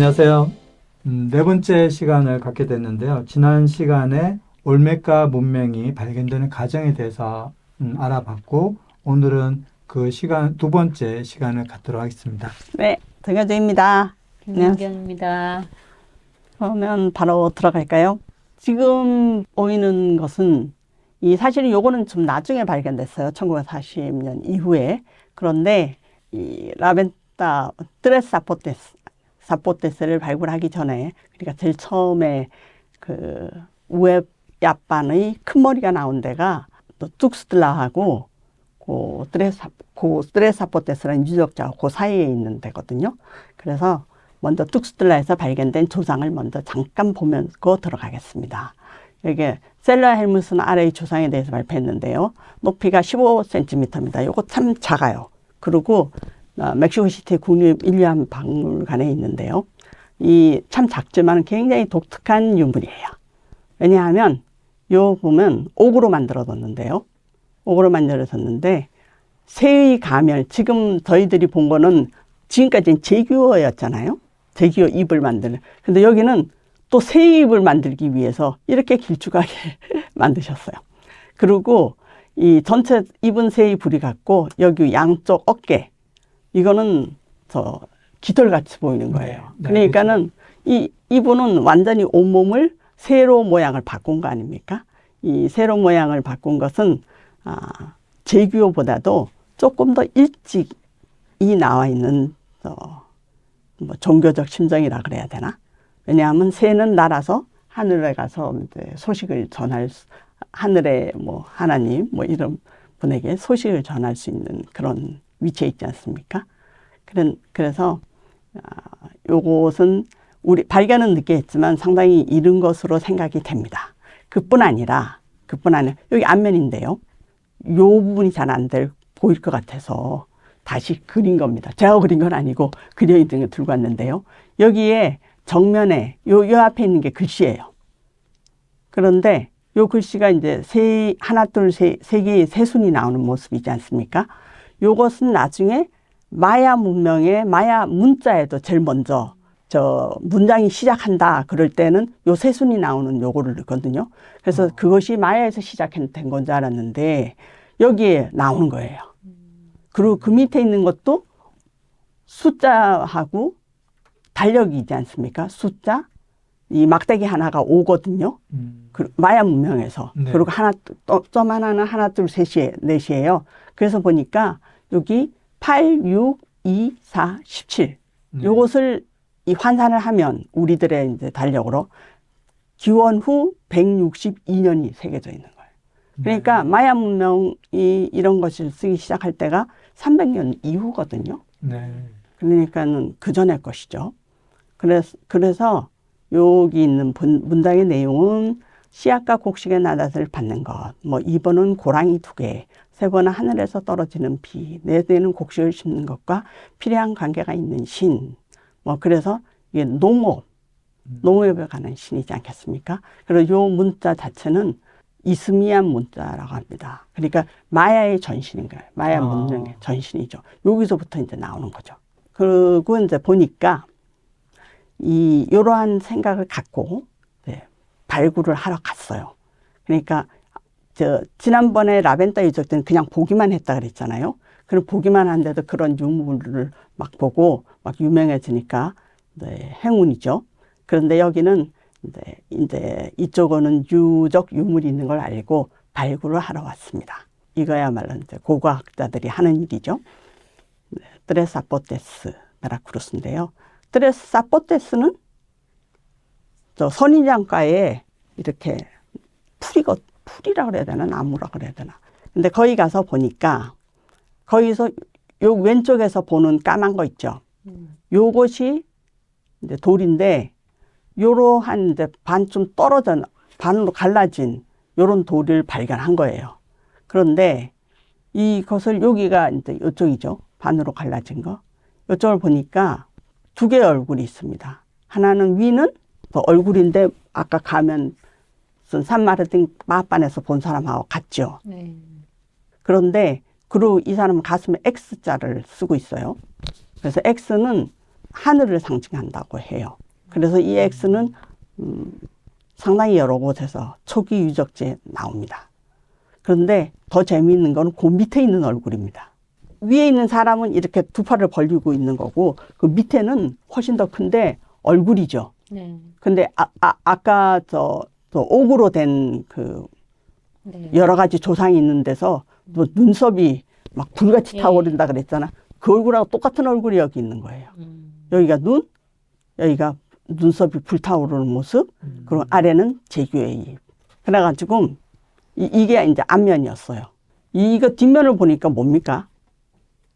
안녕하세요. 네 번째 시간을 갖게 됐는데요. 지난 시간에 올메카 문명이 발견되는 과정에 대해서 알아봤고, 오늘은 그 시간, 두 번째 시간을 갖도록 하겠습니다. 네, 정여주입니다. 김은경입니다. 그러면 바로 들어갈까요? 지금 보이는 것은 사실 요거는 좀 나중에 발견됐어요. 1940년 이후에. 그런데 이 라벤타 사포테스를 발굴하기 전에, 그러니까 제일 처음에 그 우에 야반의 큰 머리가 나온 데가 또 뚝스틀라하고 스트레사포테스라는 유적자가 그 사이에 있는 데거든요. 그래서 먼저 뚝스틀라에서 발견된 조상을 먼저 잠깐 보면서 들어가겠습니다. 이게 셀러 헬무슨 RA 조상에 대해서 발표했는데요. 높이가 15cm입니다. 이거 참 작아요. 그리고 멕시코시티 국립인류학 박물관에 있는데요. 이 참 작지만 굉장히 독특한 유물이에요. 왜냐하면 요 보면 옥으로 만들어뒀는데요. 옥으로 만들어졌는데 새의 가멸, 지금 저희들이 본 거는 지금까지는 제규어였잖아요. 제규어 잎을 만드는. 근데 여기는 또 새의 잎을 만들기 위해서 이렇게 길쭉하게 만드셨어요. 그리고 이 전체 잎은 새의 부리 같고 여기 양쪽 어깨 이거는 깃털같이 보이는 거예요. 네, 그러니까는 이분은 완전히 온몸을 세로 모양을 바꾼 거 아닙니까? 이 세로 모양을 바꾼 것은 제규어보다도 조금 더 일찍 나와 있는 뭐 종교적 심정이라 그래야 되나? 왜냐하면 새는 날아서 하늘에 가서 이제 소식을 하늘의 뭐 하나님 뭐 이런 분에게 소식을 전할 수 있는 그런 위치에 있지 않습니까? 그래서 요것은 우리 발견은 늦게 했지만 상당히 이른 것으로 생각이 됩니다. 그뿐 아니라 여기 앞면인데요. 요 부분이 잘 안 보일 것 같아서 다시 그린 겁니다. 제가 그린 건 아니고 그려 있는 걸 들고 왔는데요. 여기에 정면에 요 앞에 있는 게 글씨예요. 그런데 요 글씨가 이제 하나, 둘, 세 개의 새순이 나오는 모습이지 않습니까? 요것은 나중에 마야 문명의 마야 문자에도 제일 먼저 문장이 시작한다 그럴 때는 요 새순이 나오는 요거를 넣거든요. 그래서 그것이 마야에서 시작된 건 줄 알았는데 여기에 나오는 거예요. 그리고 그 밑에 있는 것도 숫자하고 달력이지 않습니까? 숫자, 이 막대기 하나가 5거든요. 마야 문명에서. 네. 그리고 점 하나는 하나, 둘, 넷이에요. 그래서 보니까 여기 8, 6, 2, 4, 17. 요것을 환산을 하면 우리들의 이제 달력으로 기원 후 162년이 새겨져 있는 거예요. 그러니까 마야 문명이 이런 것을 쓰기 시작할 때가 300년 이후거든요. 네. 그러니까는 그 전의 것이죠. 그래서 여기 있는 문장의 내용은 씨앗과 곡식의 나닷을 받는 것, 뭐 2번은 고랑이 2개, 3번은 하늘에서 떨어지는 비, 4대는 곡식을 심는 것과 필요한 관계가 있는 신. 뭐 그래서 이게 농업에 관한 신이지 않겠습니까? 그리고 요 문자 자체는 이스미안 문자라고 합니다. 그러니까 마야의 전신인 거예요. 마야 문명의 전신이죠. 여기서부터 이제 나오는 거죠. 그리고 이제 보니까 이러한 생각을 갖고 발굴을 하러 갔어요. 그러니까 지난번에 라벤타 유적 때는 그냥 보기만 했다 그랬잖아요. 그럼 보기만 한데도 그런 유물을 막 보고 막 유명해지니까 행운이죠. 그런데 여기는 이제 이쪽은 유적 유물이 있는 걸 알고 발굴을 하러 왔습니다. 이거야말로 이제 고고학자들이 하는 일이죠. 트레사포테스 베라크루스인데요. 트레사포테스는 선인장가에 이렇게 풀이라 그래야 되나 나무라 그래야 되나. 근데 거기 가서 보니까 거기서 요 왼쪽에서 보는 까만 거 있죠. 요것이 이제 돌인데 요러한 이제 반쯤 떨어져 반으로 갈라진 요런 돌을 발견한 거예요. 그런데 이것을 여기가 이제 이쪽이죠. 반으로 갈라진 거. 이쪽을 보니까 2개의 얼굴이 있습니다. 하나는 위는 얼굴인데 아까 가면 산마르틴 마반에서 본 사람하고 같죠. 네. 그런데 그리고 이 사람은 가슴에 X자를 쓰고 있어요. 그래서 X는 하늘을 상징한다고 해요. 그래서 이 X는 상당히 여러 곳에서 초기 유적지에 나옵니다. 그런데 더 재미있는 건 그 밑에 있는 얼굴입니다. 위에 있는 사람은 이렇게 두 팔을 벌리고 있는 거고 그 밑에는 훨씬 더 큰데 얼굴이죠. 네. 근데 아까 저 옥으로 된 그 네. 여러 가지 조상이 있는 데서 또 눈썹이 막 불같이 예. 타오른다 그랬잖아. 그 얼굴하고 똑같은 얼굴이 여기 있는 거예요. 여기가 눈, 여기가 눈썹이 불타오르는 모습, 그리고 아래는 제규의 입. 그래가지고 이게 이제 앞면이었어요. 이거 뒷면을 보니까 뭡니까?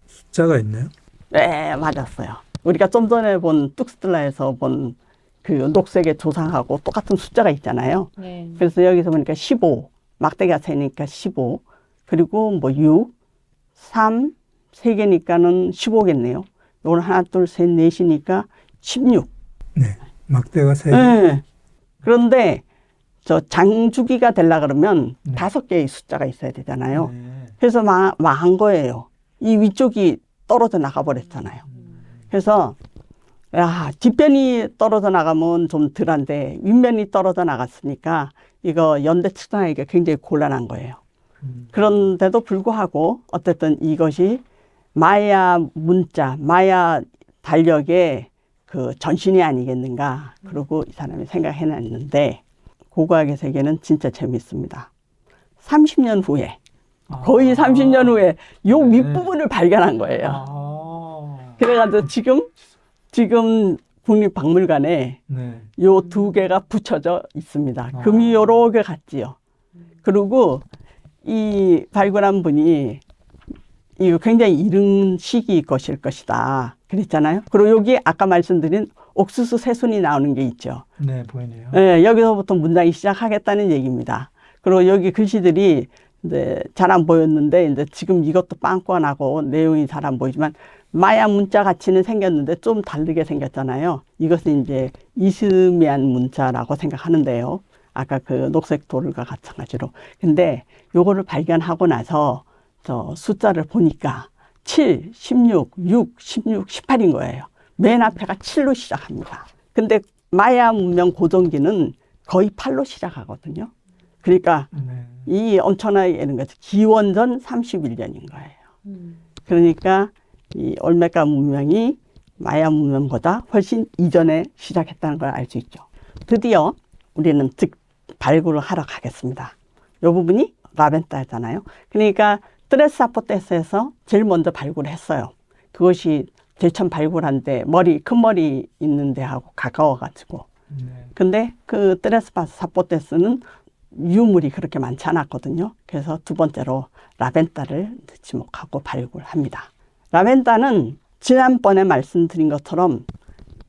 숫자가 있네요. 네, 맞았어요. 우리가 좀 전에 본 뚝스틀라에서 본 그 녹색의 조상하고 똑같은 숫자가 있잖아요. 네. 그래서 여기서 보니까 15, 막대기가 세니까 15, 그리고 뭐 6, 3, 3개니까는 15겠네요. 이건 하나, 둘, 셋, 넷이니까 16. 네. 막대가 세. 네. 그런데 저 장주기가 되려 그러면 네. 5개의 숫자가 있어야 되잖아요. 네. 그래서 망한 거예요. 이 위쪽이 떨어져 나가 버렸잖아요. 그래서 야, 뒷변이 떨어져 나가면 좀 덜한데 윗면이 떨어져 나갔으니까 이거 연대 측정하기가 굉장히 곤란한 거예요. 그런데도 불구하고 어쨌든 이것이 마야 문자, 마야 달력의 그 전신이 아니겠는가. 그러고 이 사람이 생각해냈는데 고고학의 세계는 진짜 재밌습니다. 30년 후에 거의 30년 후에 요 네. 윗부분을 발견한 거예요. 아. 그래가지고 지금 국립박물관에 네. 요 2개가 붙여져 있습니다. 아. 금이 요렇게 같지요. 그리고 이 발굴한 분이 이거 굉장히 이른 시기 것일 것이다. 그랬잖아요. 그리고 여기 아까 말씀드린 옥수수 새순이 나오는 게 있죠. 네, 보이네요. 네, 여기서부터 문장이 시작하겠다는 얘기입니다. 그리고 여기 글씨들이 이제 잘 안 보였는데 이제 지금 이것도 빵꾸나고 내용이 잘 안 보이지만 마야 문자 같이는 생겼는데 좀 다르게 생겼잖아요. 이것은 이제 이스미안 문자라고 생각하는데요. 아까 그 녹색 돌과 마찬가지로. 근데 요거를 발견하고 나서 저 숫자를 보니까 7, 16, 6, 16, 18인 거예요. 맨 앞에가 7로 시작합니다. 근데 마야 문명 고정기는 거의 8로 시작하거든요. 그러니까 네. 이 엄청나게 이런 거죠. 기원전 31년인 거예요. 그러니까 이 올메카 문명이 마야 문명보다 훨씬 이전에 시작했다는 걸 알 수 있죠. 드디어 우리는 발굴을 하러 가겠습니다. 이 부분이 라벤타잖아요. 그러니까 트레사포테스에서 제일 먼저 발굴을 했어요. 그것이 제천 발굴한데 큰 머리 있는 데하고 가까워가지고. 네. 근데 그 트레사포테스는 유물이 그렇게 많지 않았거든요. 그래서 두 번째로 라벤타를 지목하고 발굴합니다. 라벤타는 지난번에 말씀드린 것처럼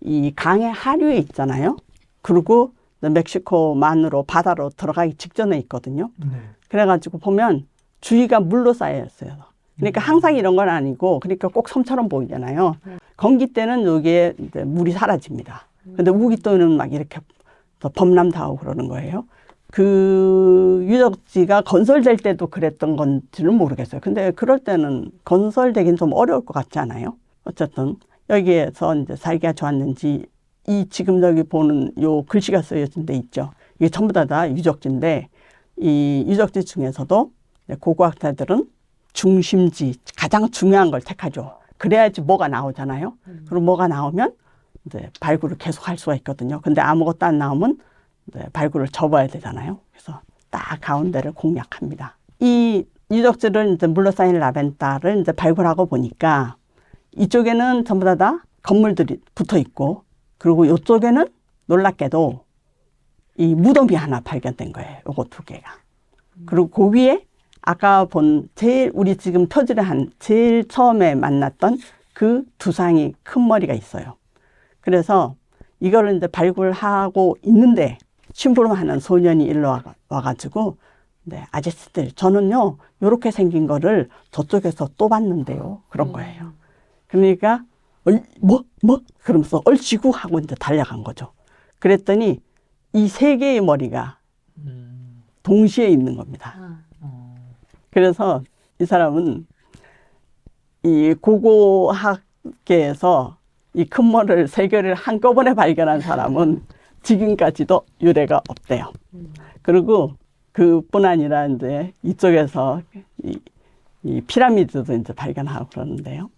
이 강의 하류에 있잖아요. 그리고 멕시코만으로 바다로 들어가기 직전에 있거든요. 네. 그래가지고 보면 주위가 물로 쌓여 있어요. 그러니까 항상 이런 건 아니고, 그러니까 꼭 섬처럼 보이잖아요. 건기 때는 여기에 이제 물이 사라집니다. 근데 우기 때는 막 이렇게 더 범람하고 그러는 거예요. 그 유적지가 건설될 때도 그랬던 건지는 모르겠어요. 근데 그럴 때는 건설되긴 좀 어려울 것 같지 않아요? 어쨌든 여기에서 이제 살기가 좋았는지 이 지금 여기 보는 요 글씨가 쓰여진 데 있죠. 이게 전부 다 유적지인데 이 유적지 중에서도 고고학자들은 중심지, 가장 중요한 걸 택하죠. 그래야지 뭐가 나오잖아요. 그리고 뭐가 나오면 이제 발굴을 계속 할 수가 있거든요. 근데 아무것도 안 나오면 발굴을 접어야 되잖아요. 그래서 딱 가운데를 공략합니다. 이 유적지를 이제 물로 쌓인 라벤타를 이제 발굴하고 보니까 이쪽에는 전부 다 건물들이 붙어 있고, 그리고 이쪽에는 놀랍게도 이 무덤이 하나 발견된 거예요. 요거 2개가. 그리고 그 위에 아까 본 우리 지금 표지를 한 제일 처음에 만났던 그 두상이 큰 머리가 있어요. 그래서 이거를 이제 발굴하고 있는데 심부름하는 소년이 일로 와가지고, 네, 아저씨들, 저는요, 요렇게 생긴 거를 저쪽에서 또 봤는데요. 그런 거예요. 그러니까, 그러면서 얼씨구 하고 이제 달려간 거죠. 그랬더니 이 3개의 머리가 동시에 있는 겁니다. 그래서 이 사람은 이 고고학계에서 이 큰 머리를 세 개를 한꺼번에 발견한 사람은 지금까지도 유래가 없대요. 그리고 그뿐 아니라 이제 이쪽에서 이 피라미드도 이제 발견하고 그러는데요.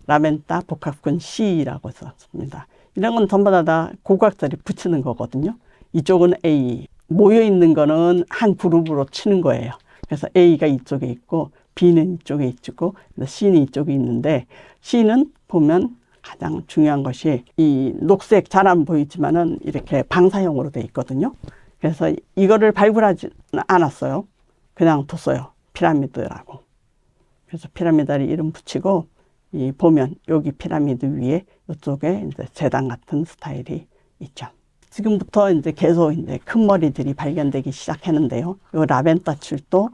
라벤타 복합군 C라고 썼습니다. 이런 건 전부 다 고각자리 붙이는 거거든요. 이쪽은 A, 모여 있는 거는 한 그룹으로 치는 거예요. 그래서 A가 이쪽에 있고 B는 이쪽에 있고 C는 이쪽에 있는데, C는 보면 가장 중요한 것이 이 녹색 잘 안 보이지만은 이렇게 방사형으로 돼 있거든요. 그래서 이거를 발굴하지 않았어요. 그냥 뒀어요. 피라미드라고. 그래서 피라미드를 이름 붙이고, 이 보면 여기 피라미드 위에 이쪽에 이제 재단 같은 스타일이 있죠. 지금부터 이제 계속 이제 큰 머리들이 발견되기 시작했는데요. 이 라벤타 출도,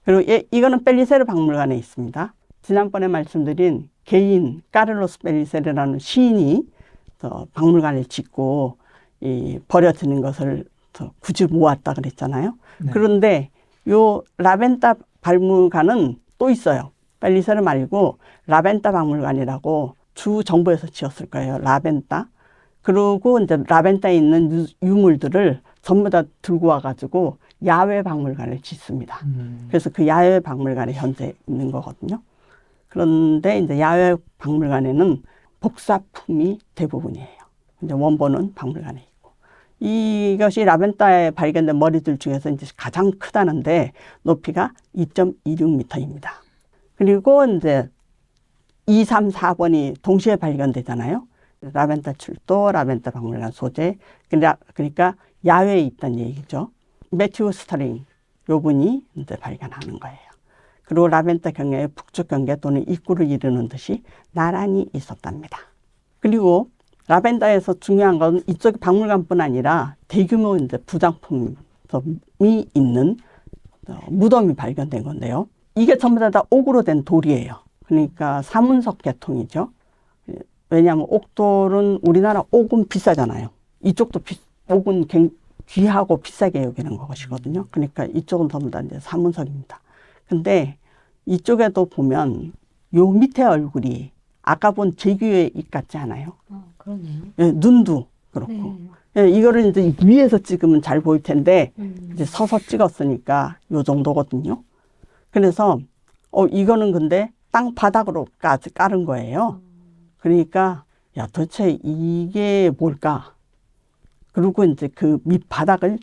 그리고 이거는 펠리세르 박물관에 있습니다. 지난번에 말씀드린 개인 카를로스 펠리세르라는 시인이 박물관을 짓고 이 버려지는 것을 굳이 모았다 그랬잖아요. 네. 그런데 요 라벤타 박물관은 또 있어요. 펠리세르 말고 라벤타 박물관이라고 주 정부에서 지었을 거예요. 라벤타. 그리고 이제 라벤타에 있는 유물들을 전부 다 들고 와가지고 야외 박물관을 짓습니다. 그래서 그 야외 박물관에 현재 있는 거거든요. 그런데 이제 야외 박물관에는 복사품이 대부분이에요. 이제 원본은 박물관에 있고. 이것이 라벤타에 발견된 머리들 중에서 이제 가장 크다는데 높이가 2.26m입니다. 그리고 이제 2, 3, 4번이 동시에 발견되잖아요. 라벤타 출도, 라벤타 박물관 소재. 그러니까 야외에 있다는 얘기죠. 매튜 스터링, 요 분이 이제 발견하는 거예요. 그리고 라벤타 경계의 북쪽 경계 또는 입구를 이루는 듯이 나란히 있었답니다. 그리고 라벤타에서 중요한 건 이쪽 박물관뿐 아니라 대규모 이제 부장품이 있는 무덤이 발견된 건데요. 이게 전부 다 옥으로 된 돌이에요. 그러니까 사문석 계통이죠. 왜냐하면 옥돌은 우리나라 옥은 비싸잖아요. 이쪽도 옥은 귀하고 비싸게 여기는 것이거든요. 그러니까 이쪽은 전부 다 이제 사문석입니다. 근데 이쪽에도 보면 요 밑에 얼굴이 아까 본 제규의 입 같지 않아요? 그러네요. 예, 눈도 그렇고. 네. 예, 이거를 이제 위에서 찍으면 잘 보일 텐데 이제 서서 찍었으니까 요 정도거든요. 그래서 이거는 근데 땅 바닥으로까지 깔은 거예요. 그러니까 야 도대체 이게 뭘까? 그리고 이제 그 밑바닥을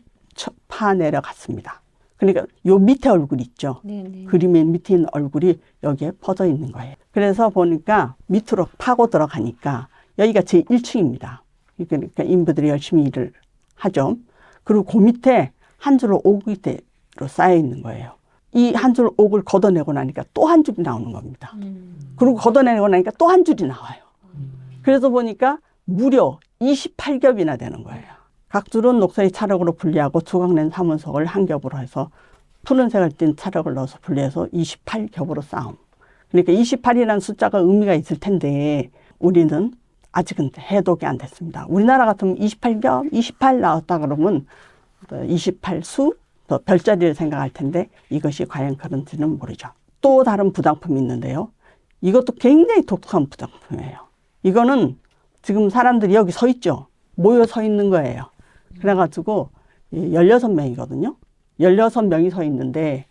파내려 갔습니다. 그러니까 요 밑에 얼굴 있죠. 네네. 그림의 밑에 있는 얼굴이 여기에 퍼져 있는 거예요. 그래서 보니까 밑으로 파고 들어가니까 여기가 제 1층입니다. 그러니까 인부들이 열심히 일을 하죠. 그리고 그 밑에 한 줄 옥이 쌓여 있는 거예요. 이 한 줄 옥을 걷어내고 나니까 또 한 줄이 나오는 겁니다. 그리고 걷어내고 나니까 또 한 줄이 나와요. 그래서 보니까 무려 28겹이나 되는 거예요. 각 줄은 녹색의 찰흙으로 분리하고 조각낸 사문석을 한 겹으로 해서 푸른색을 띤 찰흙을 넣어서 분리해서 28겹으로 쌓음. 그러니까 28이라는 숫자가 의미가 있을 텐데 우리는 아직은 해독이 안 됐습니다. 우리나라 같으면 28겹, 28 나왔다 그러면 28수, 또 별자리를 생각할 텐데 이것이 과연 그런지는 모르죠. 또 다른 부장품이 있는데요. 이것도 굉장히 독특한 부장품이에요. 이거는 지금 사람들이 여기 서 있죠. 모여 서 있는 거예요. 그래가지고 16명이거든요. 16명이 서 있는데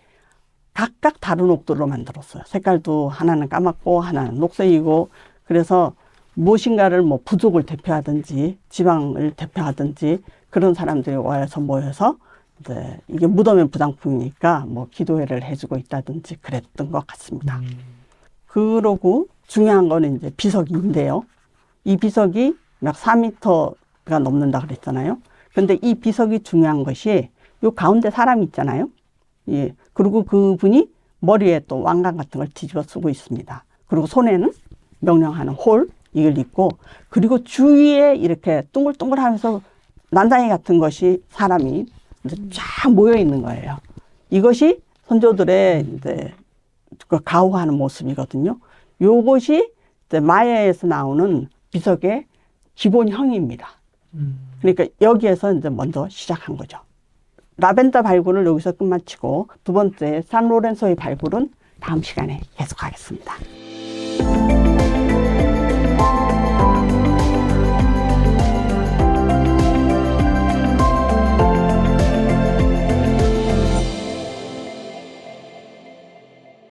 각각 다른 옥들로 만들었어요. 색깔도 하나는 까맣고 하나는 녹색이고, 그래서 무엇인가를 뭐 부족을 대표하든지 지방을 대표하든지 그런 사람들이 와서 모여서 이제 이게 무덤의 부장품이니까 뭐 기도회를 해주고 있다든지 그랬던 것 같습니다. 그러고 중요한 거는 이제 비석인데요. 이 비석이 약 4m가 넘는다 그랬잖아요. 근데 이 비석이 중요한 것이 요 가운데 사람이 있잖아요. 예. 그리고 그분이 머리에 또 왕관 같은 걸 뒤집어 쓰고 있습니다. 그리고 손에는 명령하는 홀, 이걸 입고, 그리고 주위에 이렇게 둥글둥글하면서 난장이 같은 것이 사람이 이제 쫙 모여 있는 거예요. 이것이 선조들의 이제 그 가호하는 모습이거든요. 요것이 이제 마야에서 나오는 비석의 기본형입니다. 그러니까 여기에서 이제 먼저 시작한 거죠. 라벤타 발굴을 여기서 끝마치고 두 번째 산로렌소의 발굴은 다음 시간에 계속하겠습니다.